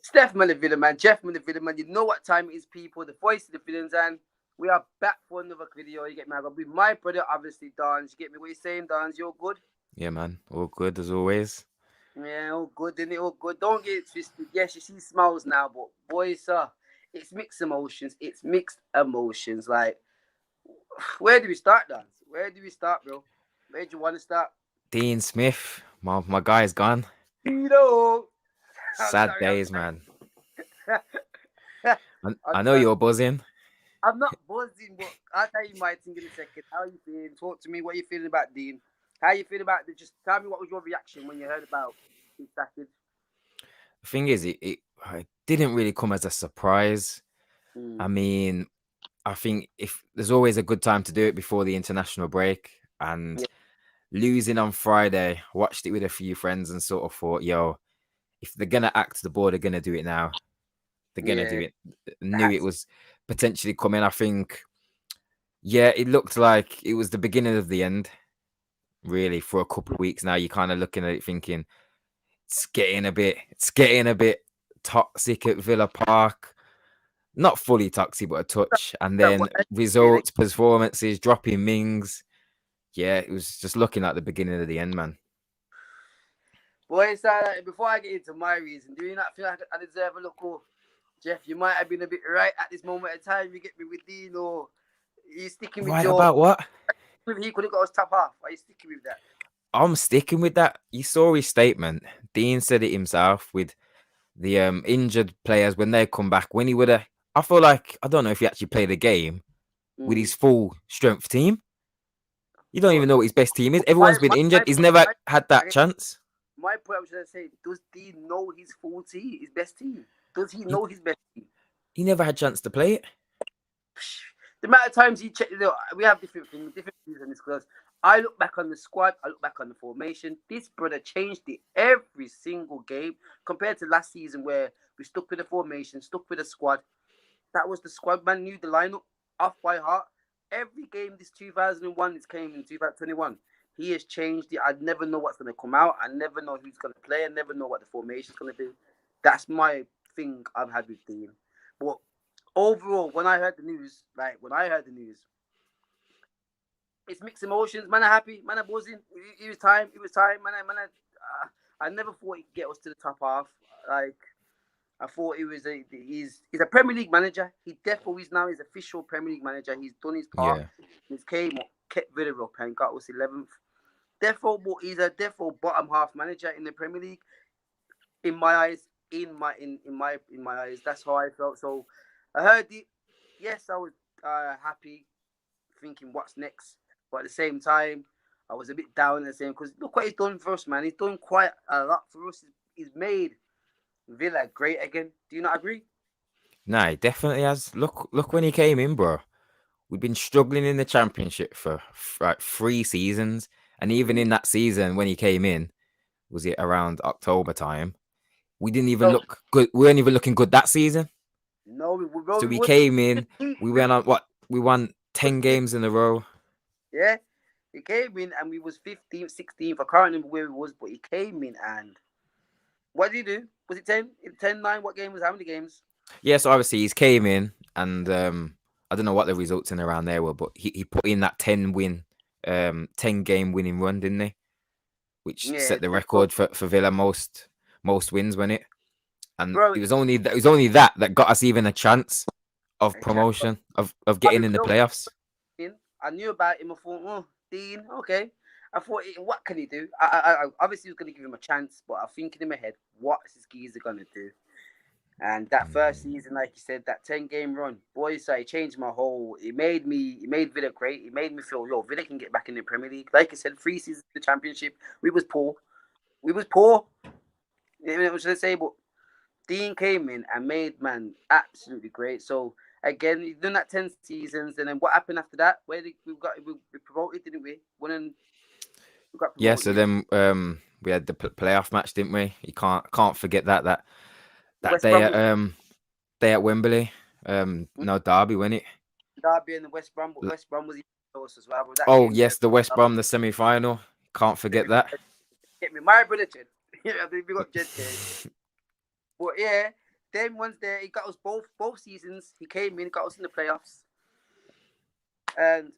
Steph Villa, man. Jeff Villa, man. You know what time it is, people. The voice of the villains, and we are back for another video. You get me? I got with my brother, obviously, Dons. You get me? What you saying, Dons? You're good? Yeah, man. All good as always. Yeah, all good, isn't it? All good. Don't get it twisted. Yes, you see smiles now, but boys, it's mixed emotions. It's mixed emotions. Like, where do we start, Dons? Where do we start, bro? Where do you want to start? Dean Smith, my guy's gone. Tito. I'm Sad sorry. days, man. I'm I know sorry. you're buzzing. I'm not buzzing, but I'll tell you my thing in a second. How are you feeling? Talk to me. What are you feeling about Dean? How you feeling about it? Just tell me what was your reaction when you heard about his sacking? The thing is, it didn't really come as a surprise. I Mm. mean, I think if there's always a good time to do it before the international break, and Yeah, losing on Friday, watched it with a few friends and sort of thought, yo, if they're gonna act the ball, they're gonna do it now. They're gonna do yeah. it. Knew it That's was potentially coming. I think, yeah, it looked like it was the beginning of the end. Really, for a couple of weeks now, you're kind of looking at it thinking it's getting a bit toxic at Villa Park. Not fully toxic, but a touch. And that what then results, performances, dropping Mings. Yeah, it was just looking like the beginning of the end, man. boys. Before I get into my reason, do you not feel like I deserve a look? Jeff, you might have been a bit right at this moment in time. You get me with Dean, or you sticking with Right your? about what? He could have got us top half. Are you sticking with that? I'm sticking with that. You saw his statement. Dean said it himself with the injured players when they come back. When he would have, I feel like I don't know if he actually played a game with Mm. his full strength team. You don't But even know what his best team is. my Everyone's been my my injured. He's point, never my, had that chance. my point I was trying to say, does Dean know his full team, his best team? Does he He, know his best team? he never had chance to play it. The amount of times he checked, we have different things, different views on this class. I look back on the squad, I look back on the formation. This brother changed it every single game compared to last season where we stuck with the formation, stuck with the squad. That was the squad, man knew the lineup off by heart. Every game this 2001, this came in 2021. He has changed it. I never know what's going to come out. I never know who's going to play. I never know what the formation is going to be. That's my thing I've had with Dean. But overall, when I heard the news, it's mixed emotions. Man, are happy. Man, are buzzing. It was time. It was time. I never thought he could get us to the top half. Like I thought he's a Premier League manager. He definitely is now his official Premier League manager. He's done his part. Yeah. He's came up, kept Villa up, and got us 11th. Therefore, but he's a therefore bottom half manager in the Premier League. In my eyes, in my eyes, that's how I felt. So I heard it. Yes, I was happy, thinking what's next. But at the same time, I was a bit down at the same because look what he's done for us, man. He's done quite a lot for us. He's made Villa great again. Do you not agree? Nah, he definitely has. Look when he came in, bro. We've been struggling in the championship for like 3 seasons, and even Mm. in that season when he came in, was it around October time? We didn't even So look good. We weren't even looking good that season. no, So we we wasn't. came in. We We went on what? We won was 10 games in a row. yeah. He came in and we was 15th, 16th. I can't remember where he was, but he came in and what did he do? Was it 10? 10, 9? What game was how many games? Yeah, so obviously he's came in, and I don't know what the results in around there were, but he put in that 10 game winning run, didn't he? Which Yeah, set the so, record for Villa most wins, when it. And bro, it was only that got us even a chance of promotion, of I getting in the playoffs. I knew about him. I thought, oh, Dean, okay. I thought, what can he do? I obviously was going to give him a chance, but I'm thinking in my head, what is this geezer going to do? And that first Mm. season, like you said, that 10 game run, boys, so it changed my whole. It made Villa great. It made me feel, yo, Villa can get back in the Premier League. Like I said, 3 seasons in the Championship, we was poor. We was poor. You know what should I say? But Dean came in and made man absolutely great. So again, he's done that 10 seasons, and then what happened after that? Where did we promoted, didn't we? We got Yeah, so promoted. then we had the playoff match, didn't we? You can't forget that West day Brom at was Wembley. No, Derby, wasn't it? Derby and the West Brom, but West Brom was even close as well. But that Oh game was yes, the West Brom, the semi-final. Can't forget that. get me my brother Jed. Yeah, I think we got Jed there. But yeah, them ones there, he got us both seasons. He came in, got us in the playoffs, and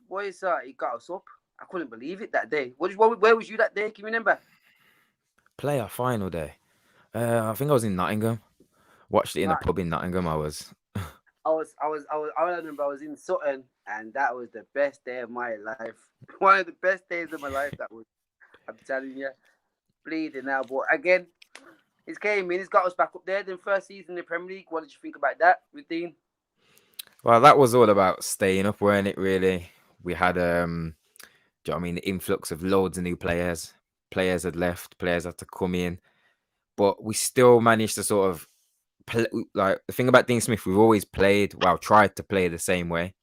boys, he got us up. I couldn't believe it that day. Where was you that day? Can you remember? Playoff final day. I think I was in Nottingham. Watched it in a Right. pub in Nottingham. I remember I was in Sutton, and that was the best day of my life. One of the best days of my life. That was. I'm telling you, bleeding now. But again, he's came in. He's got us back up there. Then first season in the Premier League. What did you think about that, with Dean? Well, that was all about staying up, weren't it? Really, we had do you know what I mean? The influx of loads of new players. Players had left. Players had to come in, but we still managed to sort of like the thing about Dean Smith. We've always tried to play the same way.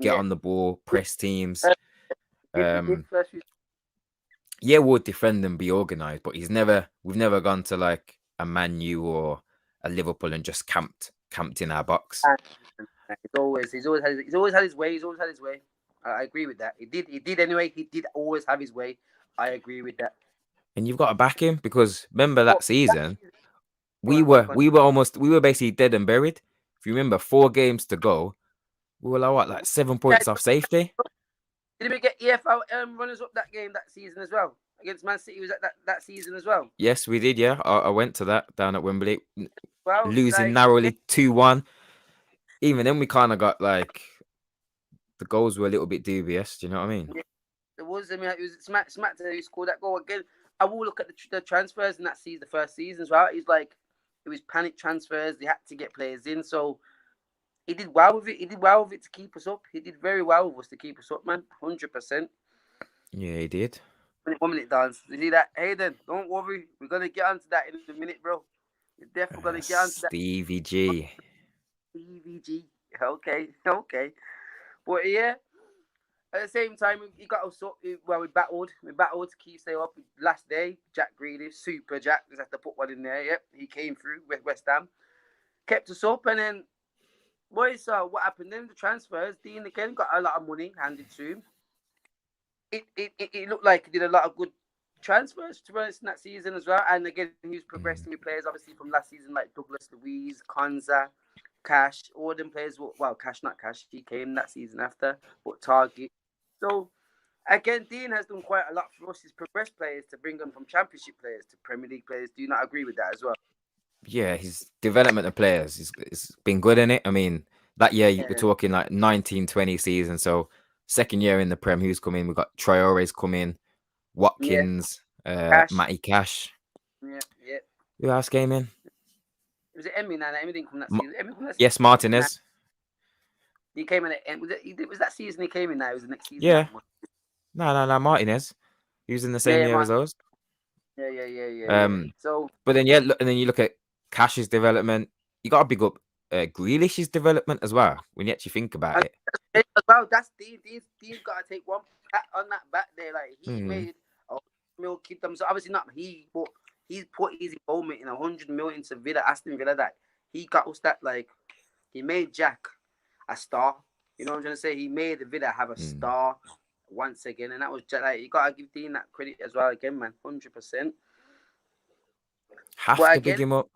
Get on the ball, press teams. Yeah, we'll defend and be organised, but we've never gone to like a Man U or a Liverpool and just camped in our box. He's always had his way. I agree with that. He did anyway. He did always have his way. I agree with that. And you've got to back him, because remember that season, we were basically dead and buried. If you remember, 4 games to go, we were like 7 points off safety. Did we get EFL runners up that game that season as well? Against Man City, was that season as well? Yes, we did. Yeah, I went to that down at Wembley, losing like, narrowly 2-1. Even then, we kind of got like the goals were a little bit dubious. Do you know what I mean? Yeah, it was. I mean, it was Smack who scored that goal again. I will look at the transfers in that season, the first season as well. He's like, it was panic transfers. They had to get players in, so he did well with it. He did well with it to keep us up. He did very well with us to keep us up, man. 100%. Yeah, he did. 1 minute dance. You see that, Hayden? Don't worry, we're gonna get onto that in a minute, bro. We're definitely gonna get onto that. Stevie G. Stevie G. Okay. But yeah, at the same time, he got us up. Well, we battled to keep stay up. Last day, Jack Grealish, Super Jack. Just have to put one in there. Yep, he came through with West Ham, kept us up, and then boys, what happened then? The transfers. Dean again got a lot of money handed to him. It looked like he did a lot of good transfers to us in that season as well. And again, he was progressing with players obviously from last season, like Douglas Luiz, Konza, Cash, all them players. Well, Cash, not Cash. He came that season after, but Target. So again, Dean has done quite a lot for us. He's progressed players to bring them from Championship players to Premier League players. Do you not agree with that as well? Yeah, his development of players is been good in it. I mean, that year we're talking like 19-20 season. So second year in the Prem, who's come in? We've got Traore's come in, Watkins, Matty Cash. Yeah. Who else came in? Was it Emmy? No, Emmy didn't come that season. Yes, Martinez. He came in at end. Was that season he came in? Now it was the next season. Yeah. No, Martinez. He was in the same year as those. Yeah. So, but then and then you look at Cash's development. You got to big up Grealish's development as well. When you actually think about it. Well, that's Dean's got to take one pat on that back there. Like he made kid them. So obviously not he, but he's put his involvement in 100 million to Aston Villa. That he got us that, like, he made Jack a star. You know what I'm trying to say? He made the Villa have a star once again, and that was just like, you gotta give Dean that credit as well again, man. 100%. Have to big him up.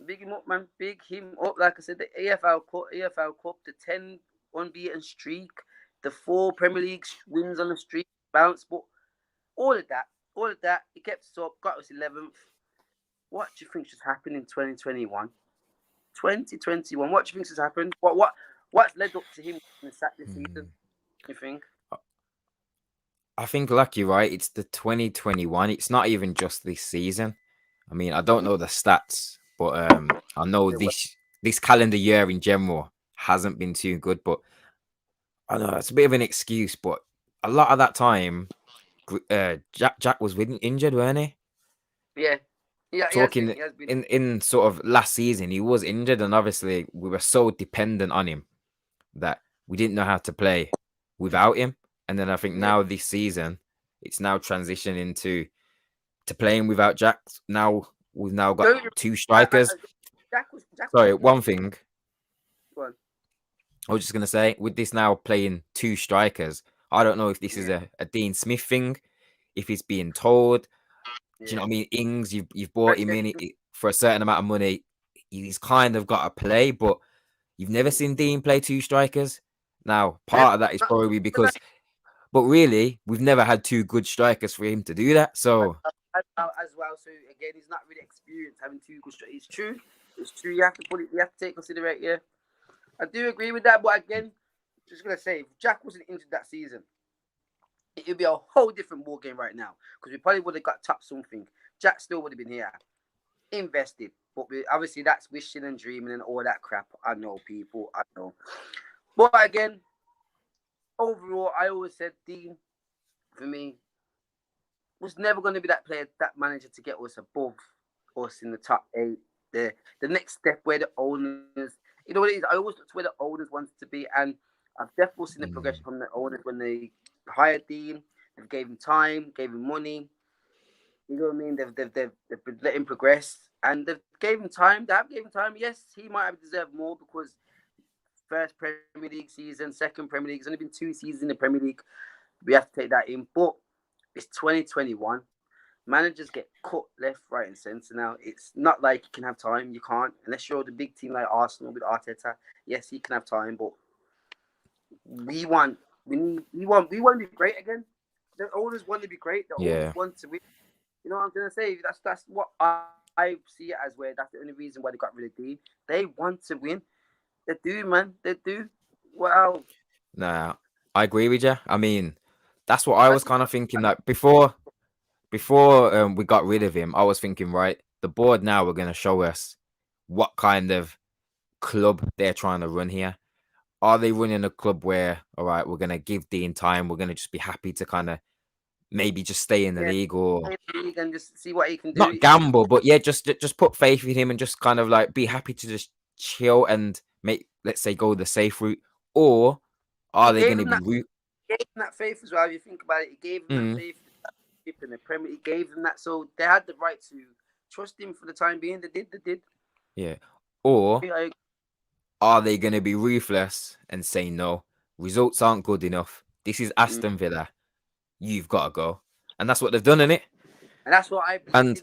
Big him up, man. Big him up. Like I said, the EFL Cup, the 10 unbeaten streak, the 4 Premier League wins on the streak, bounce, but all of that, he kept us up, got us 11th. What do you think should happen in 2021? 2021, what do you think has happened? What's led up to him in the sack this season, you think? I think, like you're right, it's the 2021. It's not even just this season. I mean, I don't know the stats, but I know this calendar year in general hasn't been too good. But I know it's a bit of an excuse, but a lot of that time, Jack was injured, weren't he? Yeah. Talking in sort of last season, he was injured, and obviously we were so dependent on him that we didn't know how to play without him. And then I think now this season, it's now transitioning to playing without Jack. Now we've got 2 strikers. Sorry, one thing. Go on. I was just gonna say, with this now playing 2 strikers, I don't know if this is a Dean Smith thing, if he's being told. Do you know what I mean? Ings, you've brought him in for a certain amount of money. he's kind of got a play, but you've never seen Dean play two strikers. Now, part of that is probably because, but really, we've never had two good strikers for him to do that. So as well. So again, he's not really experienced having two good strikers. It's true. It's true. You have to put it. You have to take consideration. Yeah, I do agree with that. But again, just gonna say, if Jack wasn't injured that season, it would be a whole different ball game right now because we probably would have got top something. Jack still would have been here, invested. But obviously, that's wishing and dreaming and all that crap. I know, people. I know. But again, overall, I always said Dean, for me, was never going to be that player, that manager to get us above us in the top 8. The next step where the owners, you know what it is, I always looked to where the owners wanted to be, and I've definitely seen the progression from the owners when they hired Dean. They gave him time, gave him money. You know what I mean? They've let him progress, and they've gave him time. They have gave him time. Yes, he might have deserved more because first Premier League season, second Premier League. It's only been 2 seasons in the Premier League. We have to take that in, but it's 2021. Managers get cut left, right, and centre now. It's not like you can have time. You can't unless you're the big team like Arsenal with Arteta. Yes, he can have time, but we want to be great again. The owners want to be great. The owners want to win. You know what I'm gonna say? That's what I see it as. Where that's the only reason why they got rid of Dean. They want to win. They do, man. They do. Wow. Nah, I agree with you. I mean, that's what I was kind of thinking. That before we got rid of him, I was thinking, right, the board now are going to show us what kind of club they're trying to run here. Are they running a club where, all right, we're going to give Dean time, we're going to just be happy to kind of maybe just stay in the league, or and just see what he can do. Not gamble, but yeah, just put faith in him and just kind of like be happy to just chill and make, let's say, go the safe route, or are they going to be? Gave him that faith as well. If you think about it, he gave him that faith in the Premier. He gave him that, so they had the right to trust him for the time being. They did. Yeah. Or are they going to be ruthless and say no? Results aren't good enough. This is Aston Villa. You've got to go, and that's what they've done, innit? And that's what I. And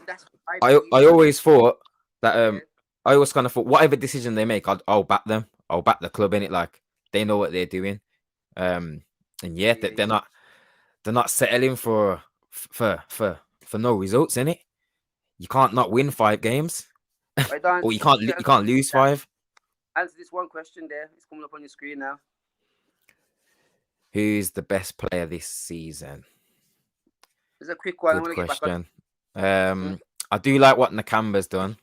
I always thought that I always kind of thought whatever decision they make, I'll back them. I'll back the club in it. Like they know what they're doing. And yeah, they're not settling for no results in it. You can't not win 5 games, or you can't lose 5. Answer this one question there. It's coming up on your screen now. Who's the best player this season? It's a quick one. Good question. I do like what Nakamba's done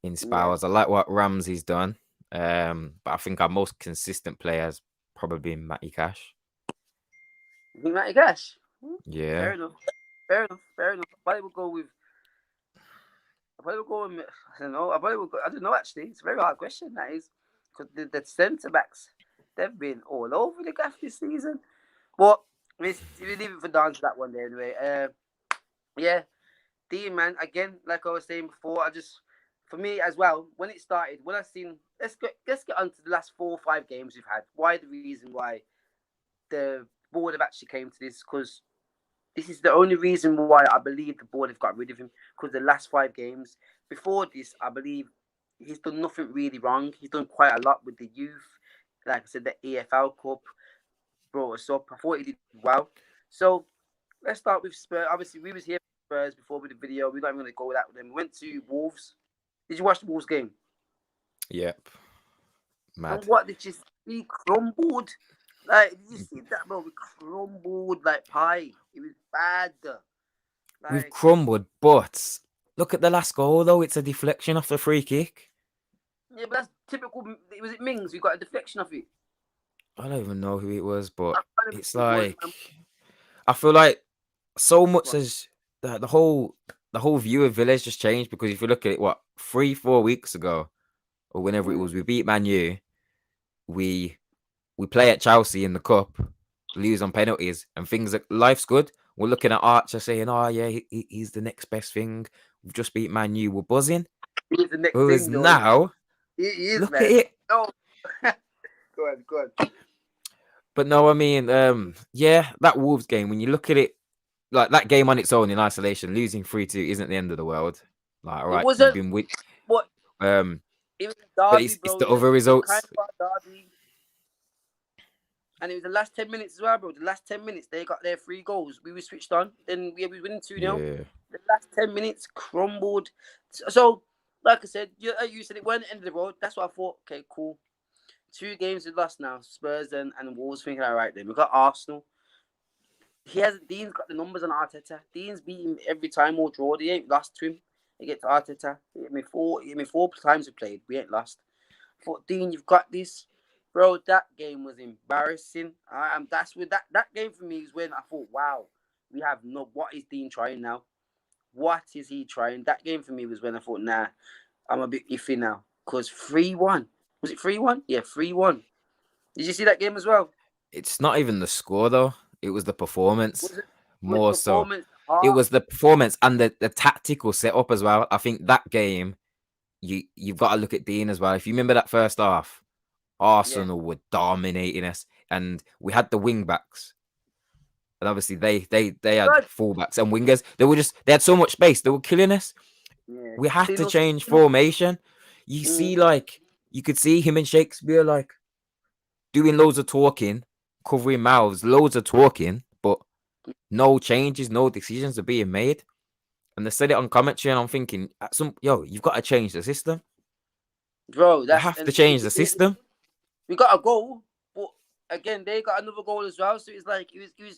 in spells. I like what Ramsey's done. But I think our most consistent player has probably been Matty Cash. You think Matty Cash? Yeah. Fair enough. I probably would go with. I don't know. I don't know. Actually, it's a very hard question. That is because the centre backs, they've been all over the gaff this season. But we leave it for Don to that one there anyway. Yeah, Dean, man. Again, like I was saying before, for me as well, when it started, when I seen, let's get on to the last 4 or 5 games we've had. Why the reason why the board have actually came to this, because this is the only reason why I believe the board have got rid of him, because the last 5 games before this, I believe he's done nothing really wrong. He's done quite a lot with the youth. Like I said, the EFL Cup brought us up. I thought he did well. So let's start with Spurs. Obviously, we was here for Spurs before with the video. We're not even going to go with that with them. We went to Wolves. Did you watch the Wolves game? Yep. Mad. And what did you see? We crumbled. Like, did you see that, bro? We crumbled like pie. It was bad. Like, we've crumbled, but look at the last goal, though. It's a deflection off the free kick. Yeah, but that's typical. Was it Mings? We got a deflection off it. I don't even know who it was, but it's like I feel like so much as the whole view of Villa has just changed, because if you look at it, 3-4 weeks ago, or whenever it was, we beat Man U. We play at Chelsea in the cup, lose on penalties, and things like life's good. We're looking at Archer saying, "Oh yeah, he's the next best thing. We've just beat Man U. We're buzzing." He's the next Whereas thing, now, he is, look man. at it. Oh. Go on. But no, I mean, that Wolves game, when you look at it, like that game on its own in isolation, losing 3-2 isn't the end of the world. Like, all right, you've been with what? It was a But derby, it's bro. the It was other a kind results. of a derby. And it was the last 10 minutes as well, bro. The last 10 minutes, they got their 3 goals. We were switched on. Then we were winning 2-0. Yeah. The last 10 minutes crumbled. So, like I said, you said it weren't the end of the road. That's what I thought. Okay, cool. 2 games we lost now. Spurs and Wolves thinking, all right, then. We've got Arsenal. Dean's got the numbers on Arteta. Dean's beat him every time or draw. He ain't lost to him. He gets Arteta. He hit me 4 times we played. We ain't lost. I thought, Dean, you've got this. Bro, that game was embarrassing. That's with that game for me is when I thought, wow, we have no. What is Dean trying now? What is he trying? That game for me was when I thought, nah, I'm a bit iffy now. Because 3-1. Was it 3-1? Yeah, 3-1. Did you see that game as well? It's not even the score though. It was the performance Was it more so. performance? It was the performance and the tactical setup as well. I think that game, you've got to look at Dean as well. If you remember that first half, Arsenal were dominating us, and we had the wing backs. And obviously they had fullbacks and wingers. They had so much space. They were killing us. Yeah. We had to change formation. You see, like you could see him and Shakespeare like doing loads of talking, covering mouths, loads of talking, but no changes, no decisions are being made. And they said it on commentary, and I'm thinking, you've got to change the system. Bro, you have to change the system. We got a goal, but again, they got another goal as well. So it's like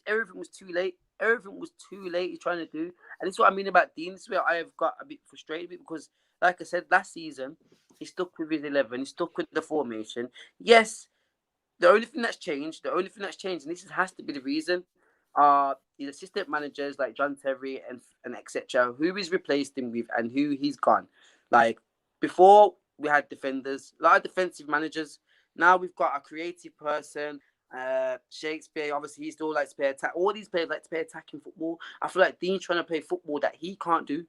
everything was too late. Everything was too late. He's trying to do, and this is what I mean about Dean. This is where I have got a bit frustrated with because, like I said, last season he stuck with his 11. He stuck with the formation. Yes, the only thing that's changed, and this has to be the reason, are the assistant managers like John Terry and etc. Who he's replaced him with and who he's gone. Like before, we had defenders, a lot of defensive managers. Now we've got a creative person. Shakespeare, obviously, he still likes to play attack. All these players like to play attacking football. I feel like Dean's trying to play football that he can't do.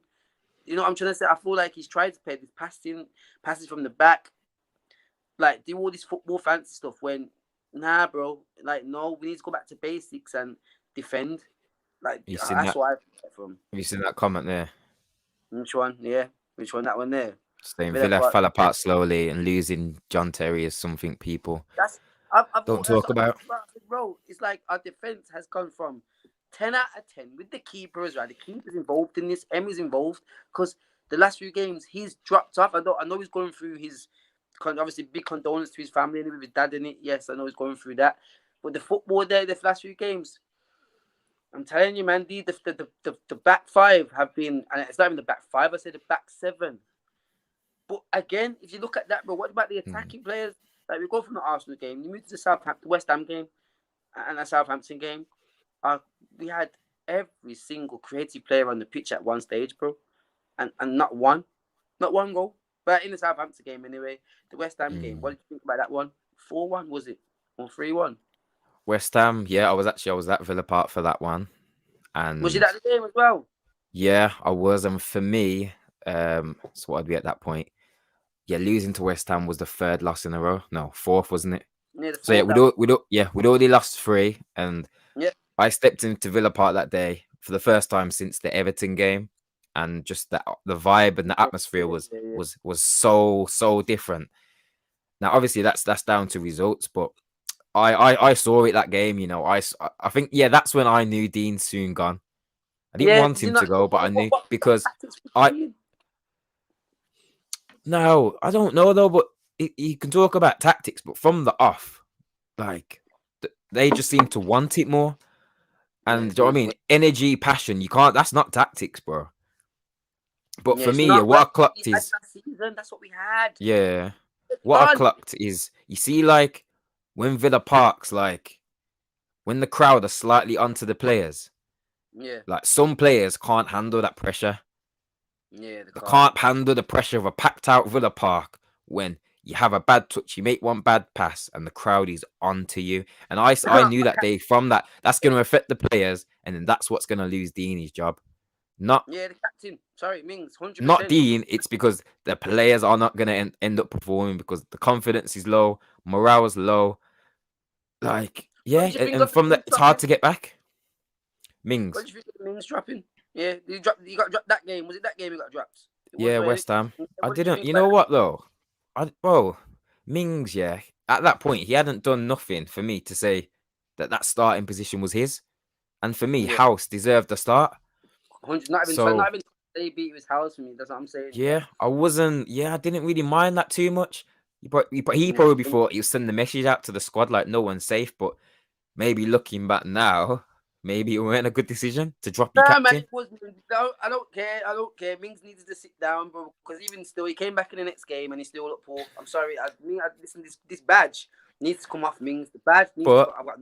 You know what I'm trying to say? I feel like he's trying to play this passes from the back, like do all this football fancy stuff. When nah, bro, like no, we need to go back to basics and defend. Like that's what I get from. Have you seen that comment there? Which one? Yeah, which one? That one there. Saying Villa fell apart slowly and losing John Terry is something people don't talk about. Bro, it's like our defense has gone from 10 out of 10 with the keeper as well. The keeper's involved in this. Emmy's involved because the last few games he's dropped off. I know he's going through his obviously big condolence to his family and with his dad in it. Yes, I know he's going through that. But the football there, the last few games, I'm telling you, man, the back 5 have been, and it's not even the back 5. I say the back 7. But again, if you look at that, bro, what about the attacking players? Like we go from the Arsenal game, you move to the West Ham game, and the Southampton game. We had every single creative player on the pitch at one stage, bro, and not one goal. But in the Southampton game, anyway, the West Ham game. What did you think about that one? 4-1 was it, or 3-1? West Ham, yeah, I was at Villa Park for that one, and was you at the game as well? Yeah, I was, and for me, so what I'd be at that point. Yeah, losing to West Ham was the 3rd loss in a row. No, 4th, wasn't it? Yeah, so yeah, we'd already lost 3, and I stepped into Villa Park that day for the first time since the Everton game, and just the vibe and the atmosphere was so different. Now, obviously, that's down to results, but I saw it that game. You know, I think that's when I knew Dean's soon gone. I didn't want him to go, but I knew because No, I don't know though, but you can talk about tactics, but from the off, like they just seem to want it more. And do you know what I mean? Energy, passion. You can't. That's not tactics, bro. But for me, what I clocked is that's what we had. Yeah, what I clocked is you see, like when Villa Park's like when the crowd are slightly onto the players. Yeah, like some players can't handle that pressure. Yeah, they can't handle the pressure of a packed out Villa Park when you have a bad touch, you make one bad pass, and the crowd is onto you. And I knew that day from that's going to affect the players, and then that's what's going to lose Dean's job. The captain. Sorry, Mings, 100%. Not Dean. It's because the players are not going to end up performing because the confidence is low, morale is low. Like, yeah, and from that, it's hard to get back. Mings. What do you think of Mings dropping? Yeah, you got dropped that game. Was it that game you got dropped? Yeah, West Ham. I didn't. You know what though? bro, Mings, yeah, at that point he hadn't done nothing for me to say that starting position was his, and for me, Yeah, House deserved the start. 100. Not even trying. So Not even they beat his house for me. That's what I'm saying. Yeah. yeah, I didn't really mind that too much. He Yeah. probably thought he was sending the message out to the squad like no one's safe, but maybe looking back now, maybe it weren't a good decision to drop your Nah, man, captain. it was. No, I don't care. I don't care. Mings needed to sit down, bro. Because even still, he came back in the next game and he still looked poor. I'm sorry. Listen. This badge needs to come off Mings. The badge needs to. But I've got.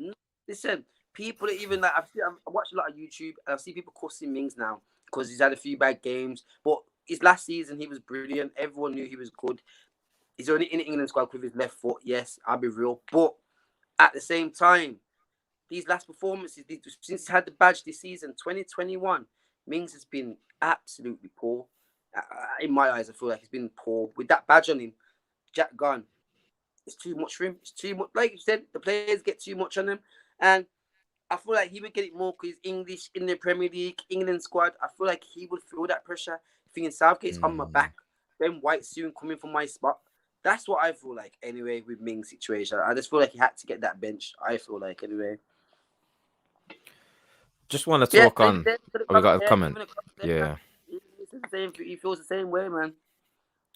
Listen, people that even like I've watched a lot of YouTube and I see people cussing Mings now because he's had a few bad games. But his last season, he was brilliant. Everyone knew he was good. He's only in the England squad with his left foot. Yes, I'll be real. But at the same time, these last performances, since he's had the badge this season, 2021, Mings has been absolutely poor. In my eyes, I feel like he's been poor. With that badge on him, Jack gone. It's too much for him. It's too much. Like you said, the players get too much on him. And I feel like he would get it more because he's English in the Premier League, England squad. I feel like he would feel that pressure. Thinking Southgate's on my back, then White soon coming from my spot. That's what I feel like anyway with Ming's situation. I just feel like he had to get that bench. I feel like anyway. just want to talk on. Oh, we got a Yeah, comment. comment Yeah. He feels the same way, man.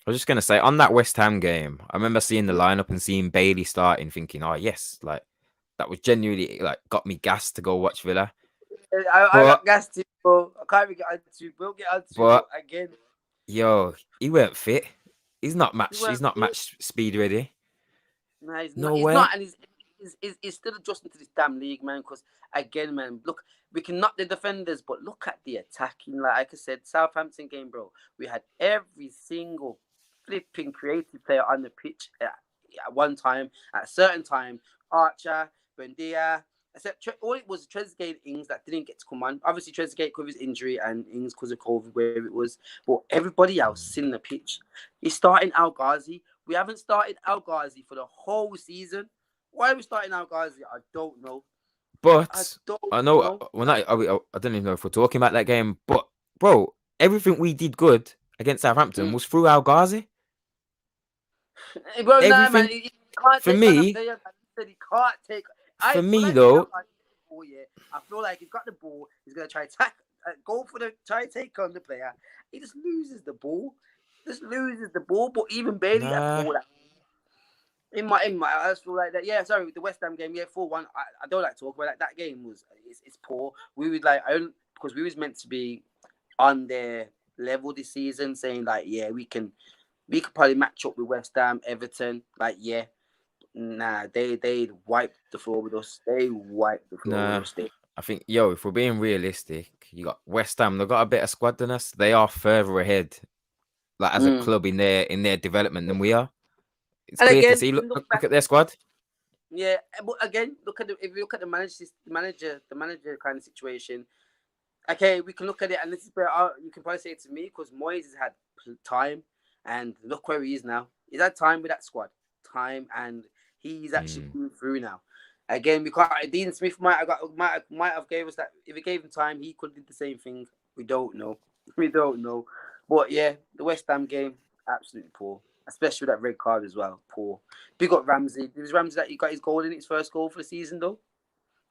I was just gonna say on that West Ham game, I remember seeing the lineup and seeing Bailey starting, thinking, "Oh yes, like that was genuinely like got me gassed to go watch Villa." I got gassed too, bro. I can't even get onto. We'll get onto again. Yo, he weren't fit. He's not match speed ready. No, he's No not. He's way. not, and he's still adjusting to this damn league, man. Because again, man, look, we can knock the defenders, but look at the attacking. Like I said, Southampton game, bro. We had every single flipping creative player on the pitch at one time, at a certain time. Archer, Buendia, except all it was Trezeguet and Ings that didn't get to come on. Obviously, Trezeguet because of his injury and Ings because of COVID, where it was. But everybody else in the pitch. He's starting Al Ghazi. We haven't started Al Ghazi for the whole season. Why are we starting Al Ghazi? I don't know. But I know we're not. I don't even know if we're talking about that game. But bro, everything we did good against Southampton was through Al Ghazi. Bro, nah, man, he can't for take me, on a player. He can't take. For me though, I feel like he's got the ball. He's gonna try to go for try to take on the player. He just loses the ball. But even Bailey, that ball. In my, I just feel like that. Yeah, sorry, the West Ham game, 4-1. I don't like to talk about that game was it's poor. We would because we was meant to be on their level this season, saying like, yeah, we could probably match up with West Ham, Everton. Like, yeah, nah, they wiped the floor with us. They wiped the floor with us. I think, if we're being realistic, you got West Ham. They've got a better squad than us. They are further ahead, like as a club in their development than we are. It's clear to see. Look at their squad. Yeah, but again, if you look at the manager kind of situation. Okay, we can look at it, and this is where you can probably say it to me because Moyes has had time, and look where he is now. He's had time with that squad, and he's actually moved through now. Again, we can't. Dean Smith might have gave us that. If he gave him time, he could have did the same thing. We don't know. But yeah, the West Ham game absolutely poor. Especially with that red card as well. Poor. Big up Ramsey. It was Ramsey that he got his goal in his first goal for the season, though?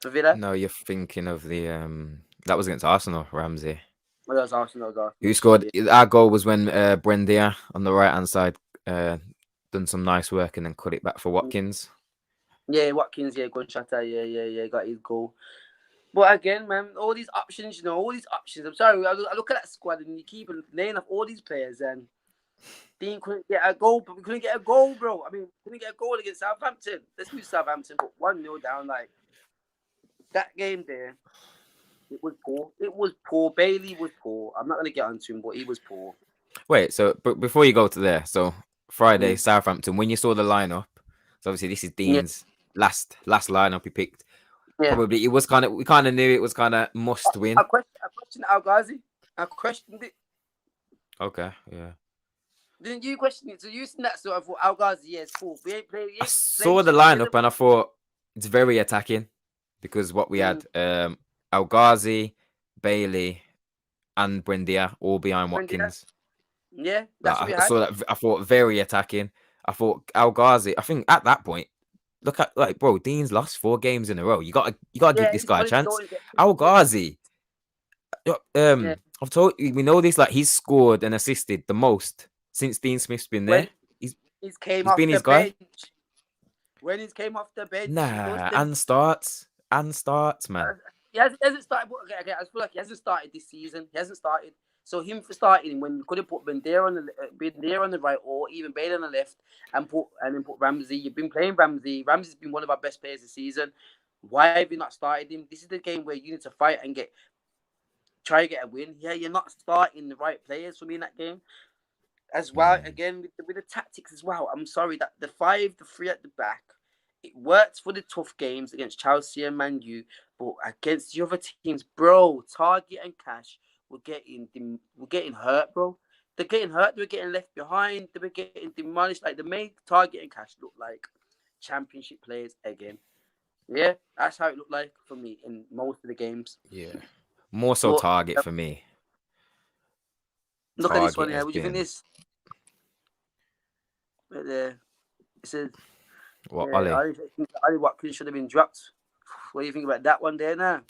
For Villa? No, you're thinking of the... that was against Arsenal, Ramsey. Well, that was Arsenal. Who scored? Our goal was when Buendia on the right-hand side done some nice work and then cut it back for Watkins. Yeah, Watkins, Gunshot, yeah, got his goal. But again, man, all these options. I'm sorry, I look at that squad and you keep naming off all these players and Dean couldn't get a goal, but we couldn't get a goal, bro. I mean, we couldn't get a goal against Southampton. Let's lose Southampton, but 1-0 down. Like, that game there, it was poor. Bailey was poor. I'm not going to get onto him, but he was poor. Wait, so before you go to there, so Friday, Southampton, when you saw the lineup, so obviously this is Dean's last lineup he picked. Yeah. Probably it was we kind of knew it was kind of must win. I questioned Al Ghazi. I questioned it. Okay, yeah. Didn't you question it? So you seen that sort of Al Ghazi, it's cool. I saw the lineup and I thought it's very attacking because what we had, Al Ghazi, Bailey, and Buendia all behind Watkins. Yeah, that's what we had. I thought very attacking. I thought Al Ghazi. I think at that point, look at like bro, Dean's lost 4 games in a row. You gotta give Yeah, this he's guy a honestly chance. don't get Al yeah, Ghazi. yeah. I've told you we know this. Like he's scored and assisted the most since Dean Smith's been When there. He's he came he's off been the his guy. bench, when he came off the bench, he does Nah, them. and starts, man. He hasn't started. Okay, I feel like he hasn't started this season. He hasn't started. So him for starting when you could have put Bandera on the right, or even Bale on the left, and then put Ramsey. You've been playing Ramsey. Ramsey's been one of our best players this season. Why have you not started him? This is the game where you need to fight and try to get a win. Yeah, you're not starting the right players for me in that game as well. Mm, Again with the tactics as well. I'm sorry that the 3 at the back, it works for the tough games against Chelsea and Man U, but against the other teams, bro, Target and Cash were getting hurt, bro. They're getting hurt. They were getting left behind. They were getting demolished. Like they made Target and Cash look like championship players again. Yeah, that's how it looked like for me in most of the games. yeah, more so But Target for me. look at this Target one has here. What do you think been this? Right there. It says, what yeah, Ollie. I think Ali Watkins should have been dropped. What do you think about that one there now?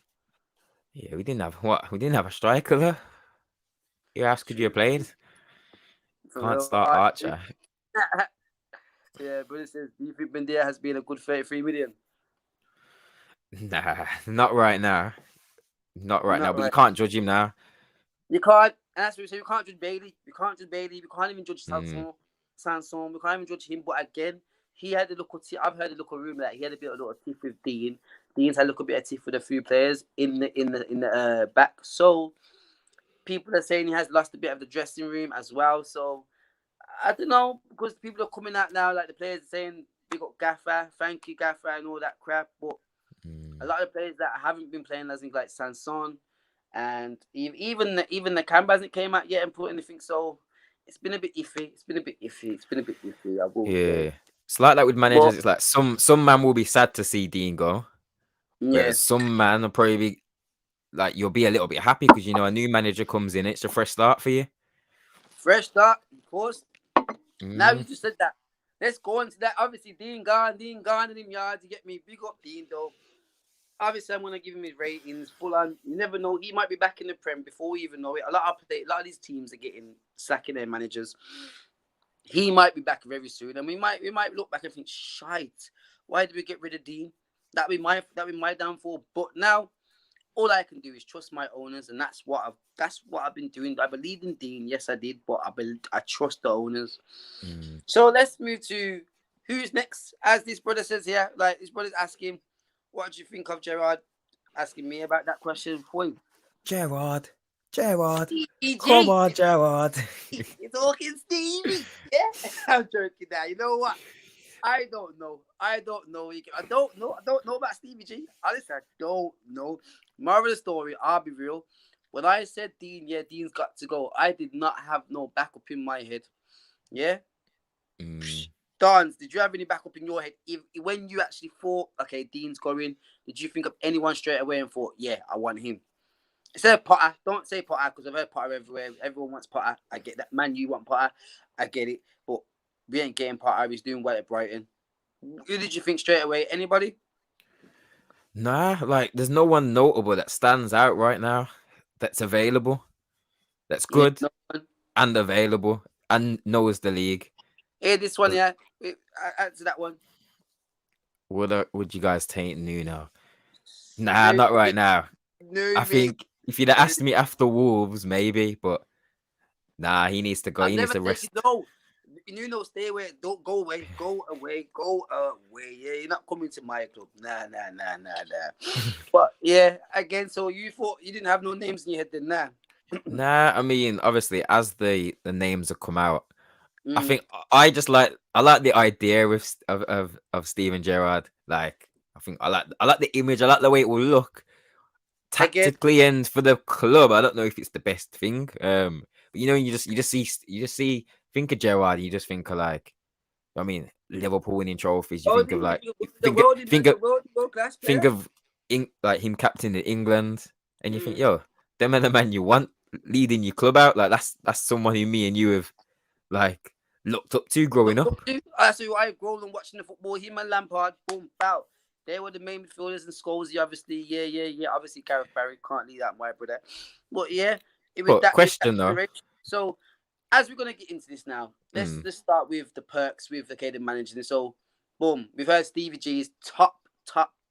Yeah, we didn't have a striker there. Who else could you have played? For Can't real. start Archer. Yeah, but it says, do you think Bendia has been a good 33 million? Nah, not right now. Not right now. Not But you right. can't judge him now. You can't, and that's what we say. You can't judge Bailey. You can't judge Bailey. We can't even judge Mm, Sanson. We can't even judge him. But again, he had a local. I've heard a local rumor that he had a bit of a little tiff with Dean. Dean's had a little bit of tiff with a few players in the back. So people are saying he has lost a bit of the dressing room as well. So I don't know, because people are coming out now, like the players are saying, big up Gaffer, thank you Gaffer, and all that crap. But a mm. lot of players that haven't been playing, as in like Sanson, and even the Camba hasn't came out yet and put anything. So it's been a bit iffy. I will say. Yeah. It's like that with But managers. It's like some man will be sad to see Dean go, yeah, whereas some man will probably be like you'll be a little bit happy because you know a new manager comes in. It's a fresh start for you. fresh start, of course. Now you Mm, just said that. Let's go into that. Obviously, Dean gone in him yards. You get me. Big up Dean though. Obviously, I'm gonna give him his ratings full on. You never know; he might be back in the Prem before we even know it. A lot of these teams are getting sacking their managers. He might be back very soon, and we might look back and think, shite, why did we get rid of Dean? That be my downfall. But now, all I can do is trust my owners, and that's what I've been doing. I believed in Dean, yes, I did, but I trust the owners. mm. So let's move to who's next. As this brother says here, like this brother's asking, what do you think of Gerard? Asking me about that question. Point. Gerard, come EG. on, Gerard. You're talking Stevie. Yeah, I'm joking now. You know what? I don't know. I don't know about Stevie G. Honestly, I don't know. Moral of the story, I'll be real. When I said Dean, yeah, Dean's got to go. I did not have no backup in my head. Yeah. Mm. Dance, did you have any backup in your head? When you actually thought, okay, Dean's going, did you think of anyone straight away and thought, yeah, I want him? Instead of Potter, don't say Potter because I've heard Potter everywhere. Everyone wants Potter. I get that. Man, you want Potter. I get it. But we ain't getting Potter. He's doing well at Brighton. Who did you think straight away? Anybody? Nah, like there's no one notable that stands out right now that's available, that's Yeah, good no one. and available and knows the league. Hey, this one, yeah. Answer that one. Would you guys take Nuno? Nah, not No, right now. I mate. think if you'd have asked me after Wolves, maybe, but nah, he needs to go. I've He needs never to taken rest. no. Stay away. Don't go away. Go away. Go away. Yeah, you're not coming to my club. Nah. But yeah, again, so you thought you didn't have no names in your head then, nah. Nah, I mean, obviously, as the names have come out, I Mm. think I like the idea of Steven Gerrard. Like, I think I like the image. I like the way it will look Again, tactically and for the club. I don't know if it's the best thing. But you just see think of Gerrard. You just think of like, I mean, Liverpool winning trophies. You think of like, the world class think player. of like him captaining England, and you think, Mm. yo, them are the man you want leading your club out. Like that's someone who me and you have like looked up to growing up. That's who I grew up watching the football. Him and Lampard, boom, bow. They were the main midfielders, and Scholesy, obviously. Yeah. Obviously, Gareth Barry can't leave that, my brother. But yeah, But it was that question though, generation. So as we're gonna get into this now, let's start with the perks with the managing. So, boom, we've heard Stevie G's top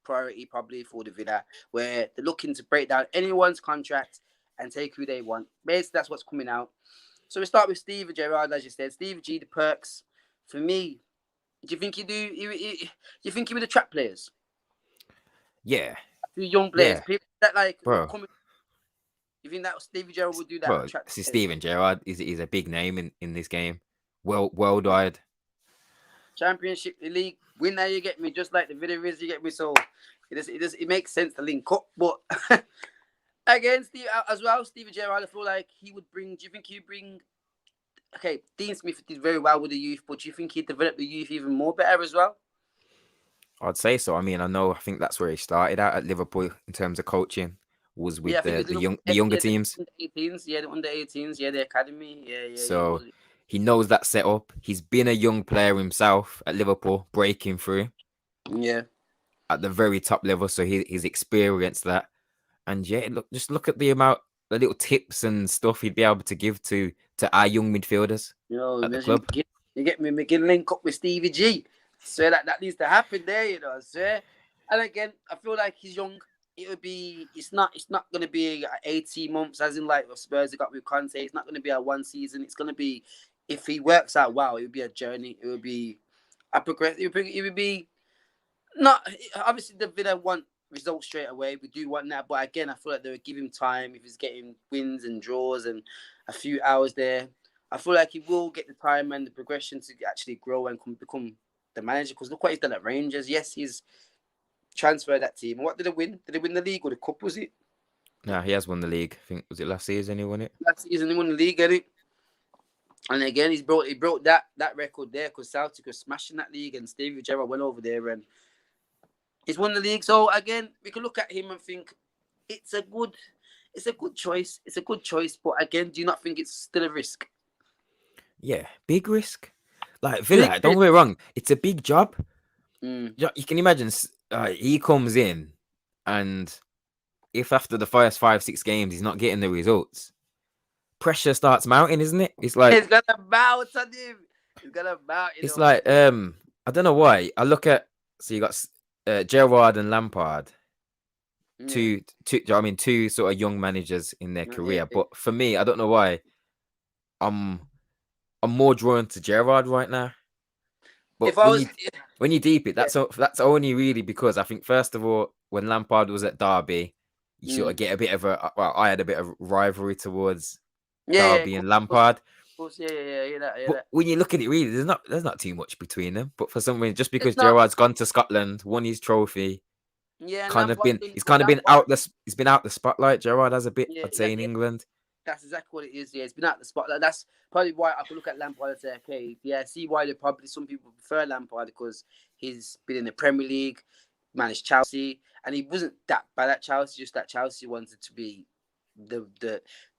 priority probably for the Villa, where they're looking to break down anyone's contract and take who they want. Basically, that's what's coming out. So we start with Steve Gerrard, as you said. Stevie G, the perks. For me, do you think he do? You think he would attract players? Yeah. Young players, people that like bro. Coming. You think that Stevie Gerrard would do that? Bro, see, Steven Gerrard is a big name in this game, worldwide. Championship, the league winner, you get me. Just like the video is, you get me. So it makes sense to link up, but again, Steve as well. Stevie Gerrard, I feel like he would bring. Do you think he'd bring? Okay, Dean Smith did very well with the youth, but do you think he'd develop the youth even more better as well? I'd say so. I mean, I think that's where he started out at Liverpool in terms of coaching. Was with the younger teams. The under 18s, the academy. Yeah. So he knows that setup. He's been a young player himself at Liverpool, breaking through. Yeah. At the very top level, so he's experienced that. And yeah, look at the little tips and stuff he'd be able to give to our young midfielders at the club. You get me, making link up with Stevie G. So that needs to happen there, you know. So, and again, I feel like he's young. It's not going to be 18 months as in like Spurs have got with Conte. It's not going to be a one season. It's going to be, if he works out well, it would be a journey. It would be a progress. It would be not, obviously the Villa want results straight away. We do want that, but again, I feel like they would give him time if he's getting wins and draws and a few hours there. I feel like he will get the time and the progression to actually grow and become the manager. Because look what he's done at Rangers. Yes, he's transferred that team. What did they win? Did they win the league or the cup? Was it? No, he has won the league. I think was it last season he won it. Last season he won the league, get it? And again, he broke that record there because Celtic was smashing that league, and Stevie Gerrard went over there and he's won the league. So again, we can look at him and think it's a good choice. It's a good choice, but again, do you not think it's still a risk? Yeah, big risk. Like Villa, don't get me wrong, it's a big job. You can imagine he comes in, and if after the first 5-6 games he's not getting the results, pressure starts mounting, isn't it? It's like it's gonna mount on him. It's gonna mount. It's like I don't know why. I look at you got Gerrard and Lampard, two sort of young managers in their career. But for me, I don't know why. I'm more drawn to Gerrard right now. But when you deep it, that's only really because I think first of all, when Lampard was at Derby, you sort of get a bit of I had a bit of rivalry towards Derby and Lampard. But when you look at it, really, there's not too much between them. But for some reason, just because Gerrard's gone to Scotland, won his trophy, he's kind of been out the spotlight. Gerrard has a bit, I'd say, in England. That's exactly what it is. Yeah, it's been out the spotlight. That's probably why I could look at Lampard and say, okay, yeah, see why some people prefer Lampard because he's been in the Premier League, managed Chelsea, and he wasn't that bad at Chelsea. Just that Chelsea wanted to be the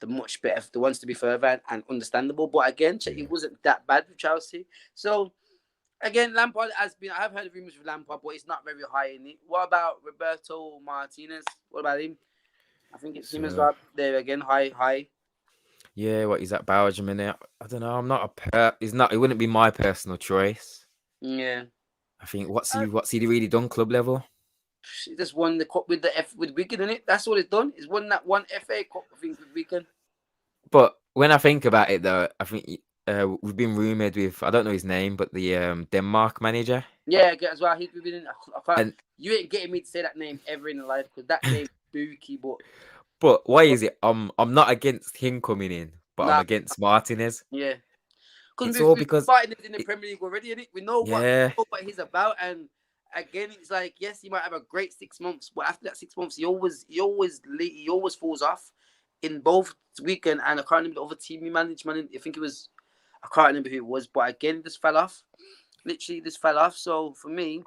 much better, the ones to be further and understandable. But again, he wasn't that bad with Chelsea. So again, Lampard has been. I've heard rumors with Lampard, but it's not very high in it. What about Roberto Martinez? What about him? I think it's him as well. There again, high. Yeah, what is that Belgium in it? I don't know. I'm not He's not. It wouldn't be my personal choice. Yeah. I think what's he really done club level? He just won the cup with Wigan, innit? That's what he's done. He's won that one FA Cup, I think, with Wigan. But when I think about it, though, I think we've been rumoured with, I don't know his name, but the Denmark manager. Yeah, as well. He's been in. You ain't getting me to say that name ever in life because that name's spooky. But why is it? I'm not against him coming in, but I'm against Martinez. Yeah. It's all because fighting in the Premier League already, innit? We know what he's about, and again, it's like yes, he might have a great 6 months, but after that 6 months, he always falls off. In both Wigan and I can't remember the other team he managed. I think it was, I can't remember who it was, but again, just fell off. Literally, just fell off. So for me,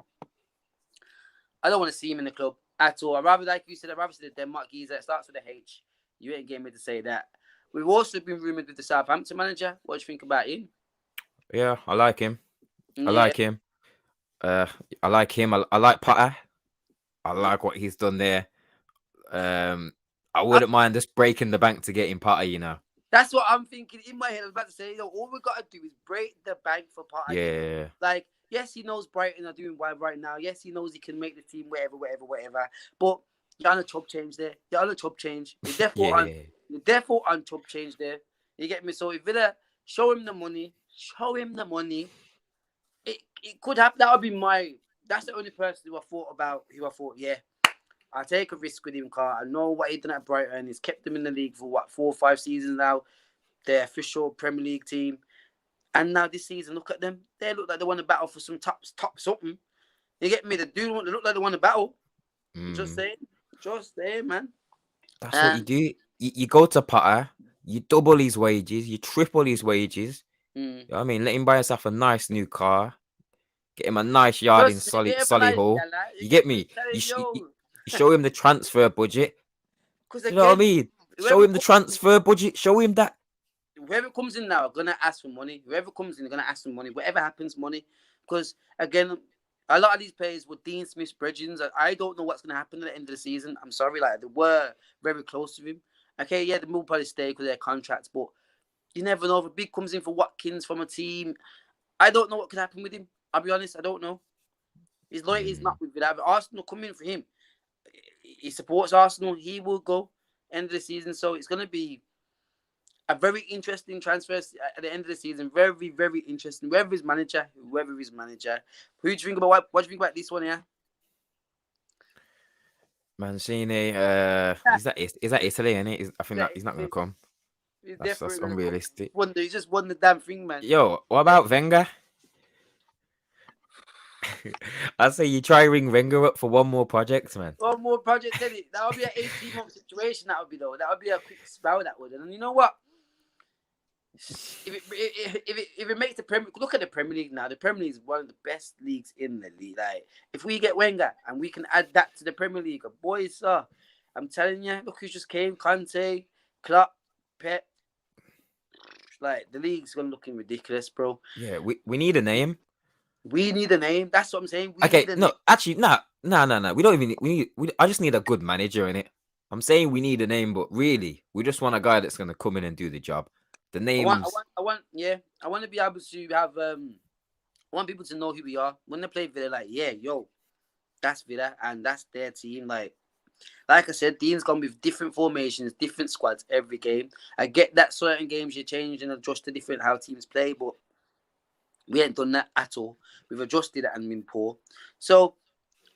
I don't want to see him in the club at all. I'd rather, like you said, see the Denmark geezer. It starts with a H. You ain't getting me to say that. We've also been rumoured with the Southampton manager. What do you think about him? Yeah, I like him. I Yeah, like him. Uh, I like him. I like Potter. I like what he's done there. I I, wouldn't mind just breaking the bank to get him Potter. You know. that's what I'm thinking in my head. I was about to say, all we gotta do is break the bank for Potter. Yeah. Like, yes, he knows Brighton are doing well right now. Yes, he knows he can make the team, whatever. But you're on a chop change there. You're on a chop change. Yeah. You're therefore on chop change there. You get me? So if Villa show him the money, it could happen. That would be my. That's the only person who I thought about. Who I thought, yeah, I'll take a risk with him, Carl. I know what he done at Brighton. He's kept them in the league for what 4 or 5 seasons now. Their official Premier League team. And now this season, look at them. They look like they want to battle for some top something. You get me? They look like they want to battle. Just Mm. saying. Just saying, man. That's what you do. You go to Potter, you double his wages, you triple his wages. Mm. You know what I mean? Let him buy himself a nice new car, get him a nice yard in Just get him a nice Solihull. gala. You You get get me? me? Tell You, him, sh- you yo. you show him the transfer budget. Because Do you know what I again, mean? Show whoever him the transfer budget. Show him that. comes in now, gonna ask for money. Whoever comes in, gonna ask for money. Whatever happens, money. Because again, a lot of these players were Dean Smith's brethren. I don't know what's gonna happen at the end of the season. I'm sorry, like they were very close to him. Okay, yeah, the will probably stay because of their contracts, but you never know. If a big comes in for Watkins from a team, I don't know what could happen with him. I'll be honest, I don't know. His loyalty is not with Villa. Arsenal come in for him. He supports Arsenal. He will go end of the season. So it's going to be a very interesting transfer at the end of the season. Very, very interesting. Whoever is manager. Who do you think about what do you think about this one here? Mancini, is that Italy, isn't it? I think that he's not gonna come. He's That's definitely going to come. unrealistic. He just won the damn thing, man. Yo, what about Wenger? I say you try ring Wenger up for one more project, man. One more project, Eddie. That would be an 18-month situation. That would be though. That would be a quick spell. That would. And you know what? If it makes the Premier, look at the Premier League now. The Premier League is one of the best leagues in the league. Like if we get Wenger and we can add that to the Premier League, boys, sir, I'm telling you, look who just came: Conte, Klopp, Pep. Like the league's gonna looking ridiculous, bro. Yeah, we need a name. We need a name. That's what I'm saying. Okay, no, actually, no. We don't even. I just need a good manager in it. I'm saying we need a name, but really, we just want a guy that's gonna come in and do the job. The names. I want to be able to have. I want people to know who we are when they play Villa. Like, yeah, yo, that's Villa and that's their team. Like I said, Dean's gone with different formations, different squads every game. I get that certain games you change and adjust to different how teams play, but we ain't done that at all. We've adjusted and been poor. So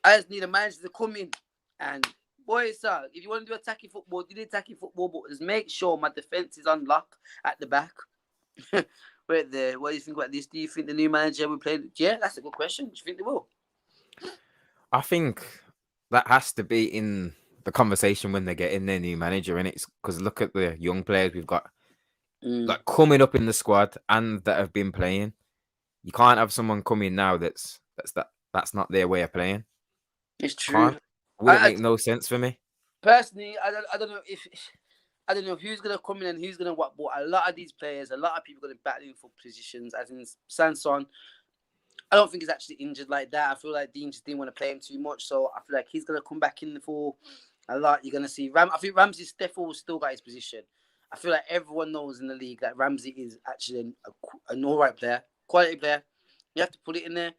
I just need a manager to come in and boys, sir, if you want to do attacking football, do the attacking football, but just make sure my defense is on lock at the back. What do you think about this? Do you think the new manager will play? Yeah, that's a good question. Do you think they will? I think that has to be in the conversation when they get in their new manager, and it's because look at the young players we've got like coming up in the squad and that have been playing. You can't have someone come in now that's not their way of playing. It's true. Wouldn't make no sense for me. Personally, I don't know who's gonna come in and who's gonna what, but a lot of these players, a lot of people are gonna battle for positions. As in Sanson, I don't think he's actually injured like that. I feel like Dean just didn't want to play him too much, so I feel like he's gonna come back in for a lot. You're gonna see I think Ramsey Steffel still got his position. I feel like everyone knows in the league that Ramsey is actually an all right player, quality player. You have to put it in there.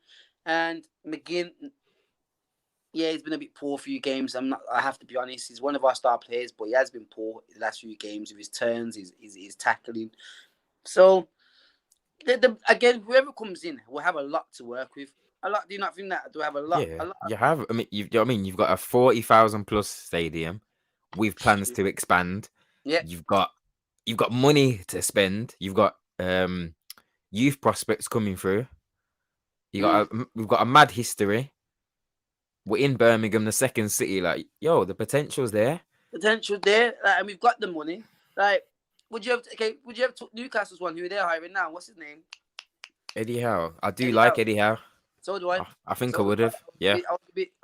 And McGinn, yeah, he's been a bit poor a few games. I have to be honest. He's one of our star players, but he has been poor in the last few games with his turns, his tackling. So, again, whoever comes in will have a lot to work with. Do you not think that? Do we have a lot? Yeah, you have. I mean, you've got a 40,000 plus stadium with plans to expand. Yeah, you've got money to spend. You've got youth prospects coming through. We've got a mad history. We're in Birmingham, the second city. Like, yo, the potential's there. and we've got the money. Like, would you have took Newcastle's one who they're hiring now? What's his name? Eddie Howe. I do like Eddie Howe. So do I. I think I would have. Yeah. I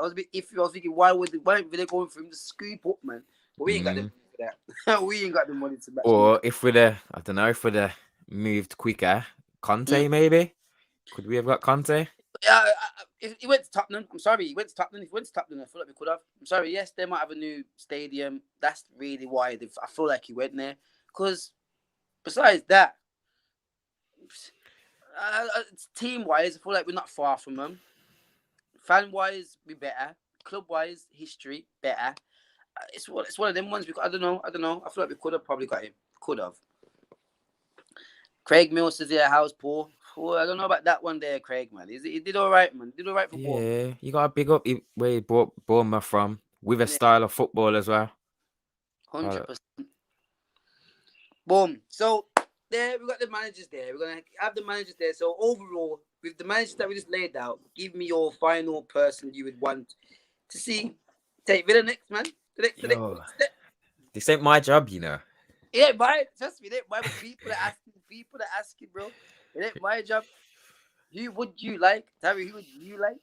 was a bit iffy. I was thinking, why would they going for him to scoop up, man? But we ain't got the money for that. We ain't got the money to match. Or if we'd have, I don't know, if we'd have moved quicker, Conte, maybe. Could we have got Conte? Yeah, he went to Tottenham. I'm sorry, he went to Tottenham. If he went to Tottenham, I feel like we could have. I'm sorry. Yes, they might have a new stadium. That's really why I feel like he went there. Because besides that, team wise, I feel like we're not far from them. Fan wise, we better. Club wise, history better. It's one of them ones. I don't know. I feel like we could have probably got him. Could have. Craig Mills says, "Yeah, how's Paul?" Oh, I don't know about that one there, Craig, man. He did all right, man. Did all right for Bournemouth. Yeah, you got to big up where he brought Bournemouth from with a style of football as well. 100%. Boom. So there we got the managers there. We're gonna have the managers there. So overall, with the managers that we just laid out, give me your final person you would want to see take Villa next, man. The next step. This ain't my job, you know. It ain't my, trust me, it ain't my people are asking, bro. It ain't my job. Who would you like? Tell me, who would you like?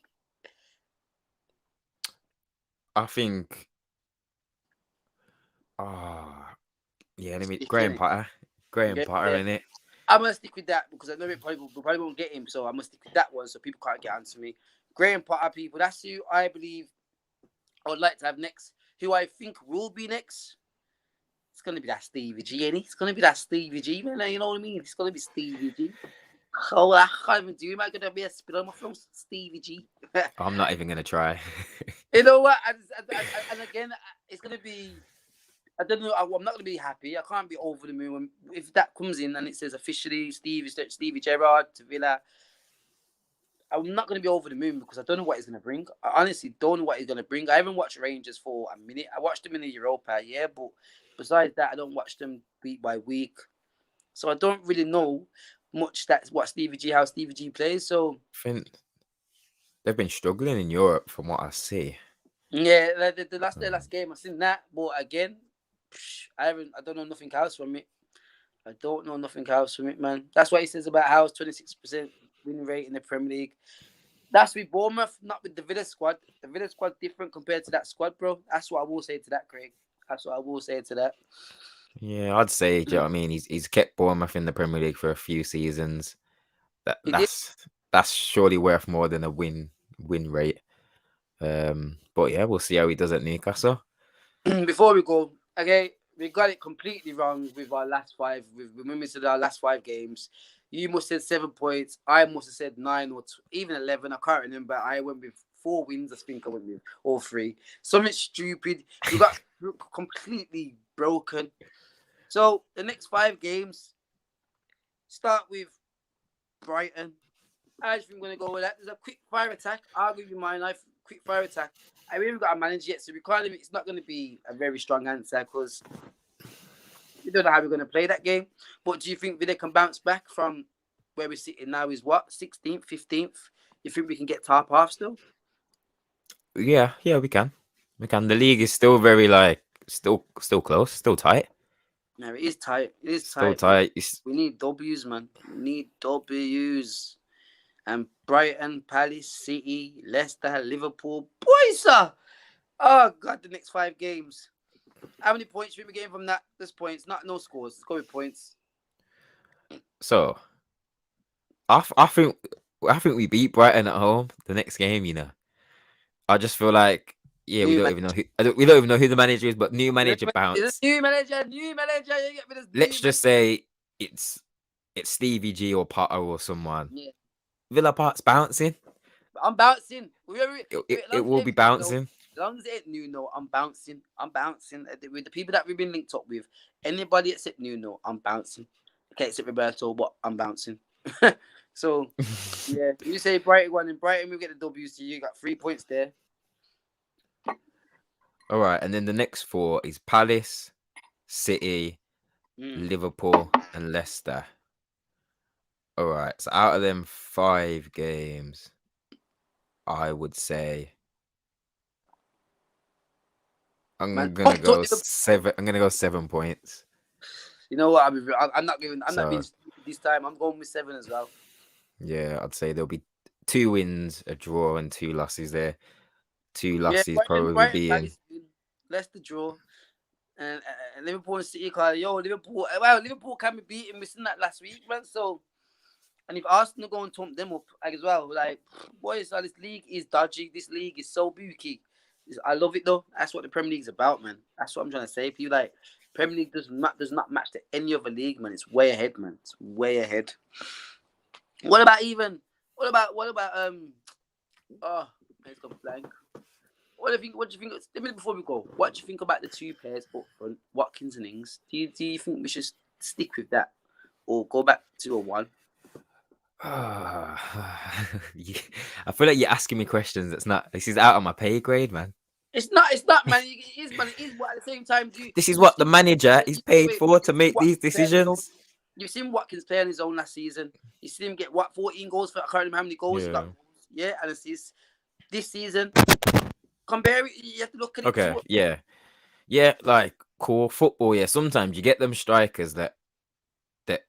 I think let me Graham Potter. Graham Potter in it. I'm gonna stick with that because I know we probably won't get him, so I'm gonna stick with that one so people can't get onto me. Graham Potter, people, that's who I believe I would like to have next. Who I think will be next. It's gonna be that Stevie G, ain't it? It's gonna be that Stevie G, man. You know what I mean? It's gonna be Stevie G. Oh, I can't even do it. I'm gonna be a spit on my film, Stevie G. I'm not even gonna try. You know what? And again, it's gonna be. I don't know. I'm not gonna be happy. I can't be over the moon if that comes in and it says officially Stevie Gerrard to Villa. I'm not gonna be over the moon because I don't know what he's gonna bring. I honestly don't know what he's gonna bring. I haven't watched Rangers for a minute. I watched them in the Europa, yeah, but besides that, I don't watch them week by week, so I don't really know much how Stevie G plays. So I think they've been struggling in Europe from what I see. Yeah, the last game I seen that, but again, I don't know nothing else from it. I don't know nothing else from it, man. That's what he says about House 26% win rate in the Premier League. That's with Bournemouth, not with the Villa squad. The Villa squad different compared to that squad, bro. That's what I will say to that, Craig. That's what I will say to that. Yeah, I'd say. Do you know what I mean? He's kept Bournemouth in the Premier League for a few seasons. That's surely worth more than a win rate. But yeah, we'll see how he does at Newcastle. Before we go, okay, we got it completely wrong with our last five. When we said our last 5 games, you must have said 7 points. I must have said 9 or even 11. I can't remember. I went with 4 wins. I think I went with all 3. Something stupid. We got completely broken. So the next 5 games start with Brighton. I just think I'm going to go with that. There's a quick fire attack. I'll give you my life. Quick fire attack. I haven't got a manager yet, so it's not going to be a very strong answer because we don't know how we're going to play that game. But do you think Villa can bounce back from where we're sitting now? Is what 16th, 15th? You think we can get top half still? Yeah, we can. We can. The league is still very still close, still tight. No, it is tight. It is still tight. We need W's, man. We need W's. And Brighton, Palace, City, Leicester, Liverpool. Boys, sir! Oh, God, the next 5 games. How many points should we be getting from that? This points, no scores. Let's go with points. So, I think we beat Brighton at home the next game. You know, I just feel like we don't even know who the manager is, but new manager bounce. New manager. Let's just say it's Stevie G or Potter or someone. Yeah. Villa Park's bouncing. I'm bouncing. It will be bouncing. As long as it ain't Nuno, I'm bouncing. With the people that we've been linked up with, anybody except Nuno, I'm bouncing. Okay, except Roberto, but I'm bouncing. So, yeah, you say Brighton one, and Brighton we get the W's to you. Got 3 points there. All right, and then the next 4 is Palace, City, Liverpool, and Leicester. All right, so out of them 5 games, I would say I'm gonna go 7. I'm gonna go 7 points. You know what? I'm not being this time. I'm going with 7 as well. Yeah, I'd say there'll be 2 wins, a draw, and 2 losses there. 2 losses probably being Leicester draw, and Liverpool and City. Liverpool. Well, Liverpool can be beaten. We seen that last week, man. So And if Arsenal go and thump them up like, as well, like, boys, this league is dodgy. This league is so booky. I love it though. That's what the Premier League's about, man. That's what I'm trying to say. People like Premier League does not match to any other league, man. It's way ahead, man. It's way ahead. What about oh, let's go blank. What do you think? Let me before we go. What do you think about the two players up front, Watkins and Ings? Do you think we should stick with that, or go back to a one? I feel like you're asking me questions. This is out of my pay grade, man. It's not, man. It is, man. It is, but at the same time, this is what the manager is paid for to make these decisions. You've seen Watkins play on his own last season. You see him get 14 goals for I can't remember how many goals he got. Yeah, and assists this season. Compare it, you have to look at it. Okay, yeah, like core football. Yeah, sometimes you get them strikers that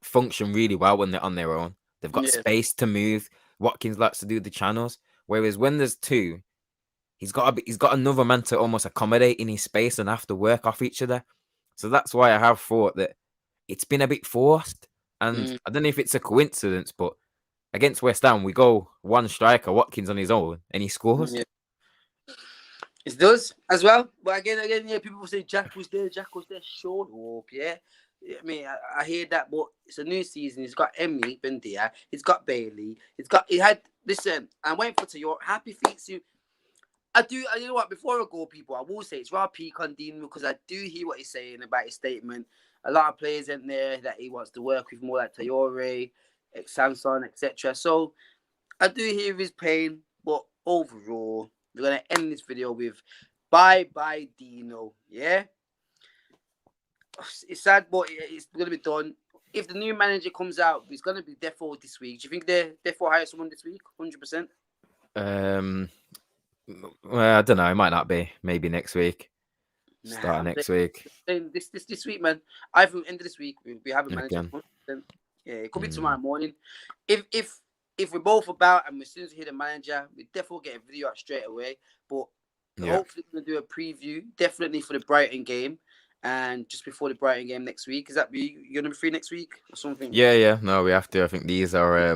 function really well when they're on their own. They've got space to move. Watkins likes to do the channels, whereas when there's two, he's got another man to almost accommodate in his space and have to work off each other. So that's why I have thought that it's been a bit forced. And I don't know if it's a coincidence, but against West Ham, we go one striker, Watkins on his own, and he scores. Yeah. It does as well. But again, yeah, people will say Jack was there, showed up, yeah. I mean, I hear that, but it's a new season. He's got Emily Bendia. He's got Bailey. Listen, I'm waiting for your happy feet soon. You know what, before I go, people, I will say it's rather peak on Dean because I do hear what he's saying about his statement. A lot of players in there that he wants to work with, more like Traore, Samson, etc. So I do hear his pain, but overall, we're going to end this video with bye-bye Dino, yeah? It's sad, but it's going to be done. If the new manager comes out, it's going to be Defo this week. Do you think Defo hire someone this week? 100%? Well, I don't know. It might not be. Maybe next week. Start next week. This week, man. I think end of this week we have a manager. 100%. Yeah, it could be tomorrow morning. If we're both about and as soon as we hit the manager, we definitely get a video out straight away. But hopefully we're gonna do a preview, definitely for the Brighton game. And just before the Brighton game next week, you're gonna be free next week or something? Yeah. No, we have to. I think these are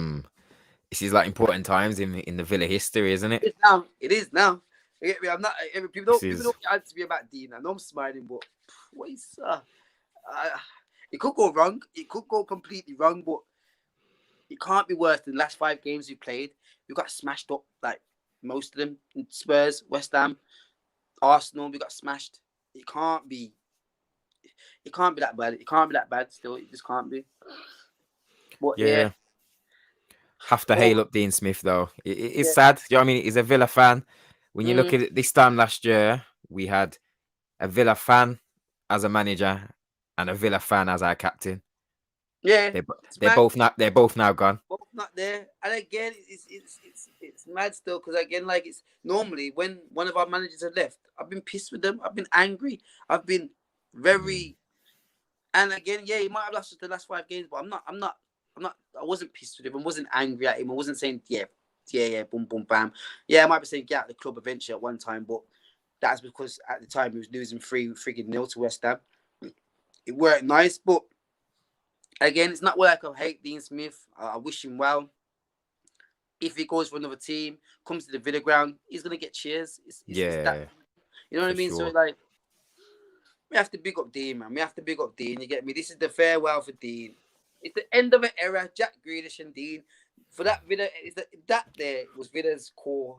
this is like important times in the Villa history, isn't it? It is now. I'm not. People don't answer me about Dean. I know I'm smiling, but what is it could go wrong. It could go completely wrong, but it can't be worse than the last 5 games we played. We got smashed up, like most of them. Spurs, West Ham, Arsenal. We got smashed. It can't be that bad. It can't be that bad. Still, it just can't be. But yeah. Have to hail up Dean Smith though. It's sad. Do you know what I mean? He's a Villa fan. When you look at it, this time last year, we had a Villa fan as a manager and a Villa fan as our captain. Yeah, they're both now gone. Both not there, and again, it's mad still because again, like it's normally when one of our managers have left, I've been pissed with them. I've been angry. I've been very, and again, yeah, he might have lost the last 5 games, but I'm not. I wasn't pissed with him. I wasn't angry at him. I wasn't saying boom, boom, bam. Yeah, I might be saying get out of the club eventually at one time, but that's because at the time he was losing 3-0 to West Ham. It weren't nice, but again, it's not like I hate Dean Smith. I wish him well. If he goes for another team, comes to the Villa ground, he's gonna get cheers. It's that, you know what I mean? Sure. So like, we have to big up Dean, man. We have to big up Dean. You get me? This is the farewell for Dean. It's the end of an era. Jack Grealish and Dean. For that Villa, that there was Villa's core.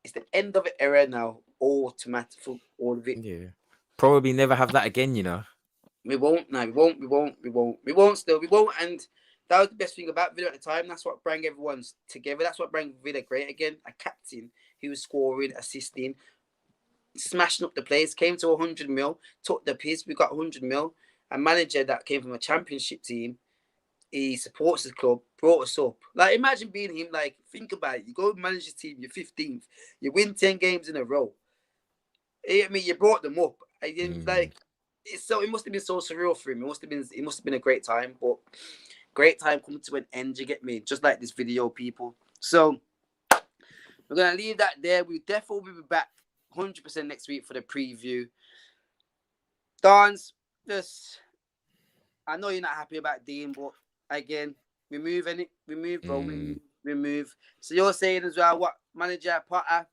It's the end of an era now. Automatic for all of it. Yeah. Probably never have that again, you know. We won't. No, we won't. Still, we won't. And that was the best thing about Villa at the time. That's what brought everyone together. That's what brought Villa great again. A captain who was scoring, assisting, smashing up the place. Came to 100 mil. Took the piss. We got 100 mil. A manager that came from a championship team. He supports the club, brought us up. Like, imagine being him. Like, think about it. You go manage your team, you're 15th. You win 10 games in a row. I mean, you brought them up. Like, it must have been so surreal for him. It must have been a great time. But great time coming to an end. You get me? Just like this video, people. So we're gonna leave that there. We definitely will be back 100% next week for the preview. Dons, I know you're not happy about Dean, but again, Remove any, remove, bro. Mm. Remove. So you're saying as well, what manager Potter?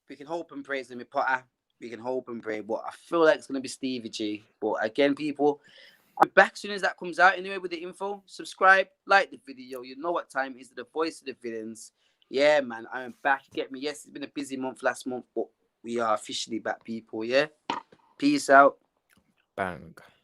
We can hope and praise him with Potter. We can hope and pray, but I feel like it's gonna be Stevie G. But again, people, I'll be back as soon as that comes out. Anyway, with the info, subscribe, like the video. You know what time it is. The voice of the villains. Yeah, man, I'm back. You get me? Yes, it's been a busy month last month, but we are officially back, people. Yeah, peace out. Bang.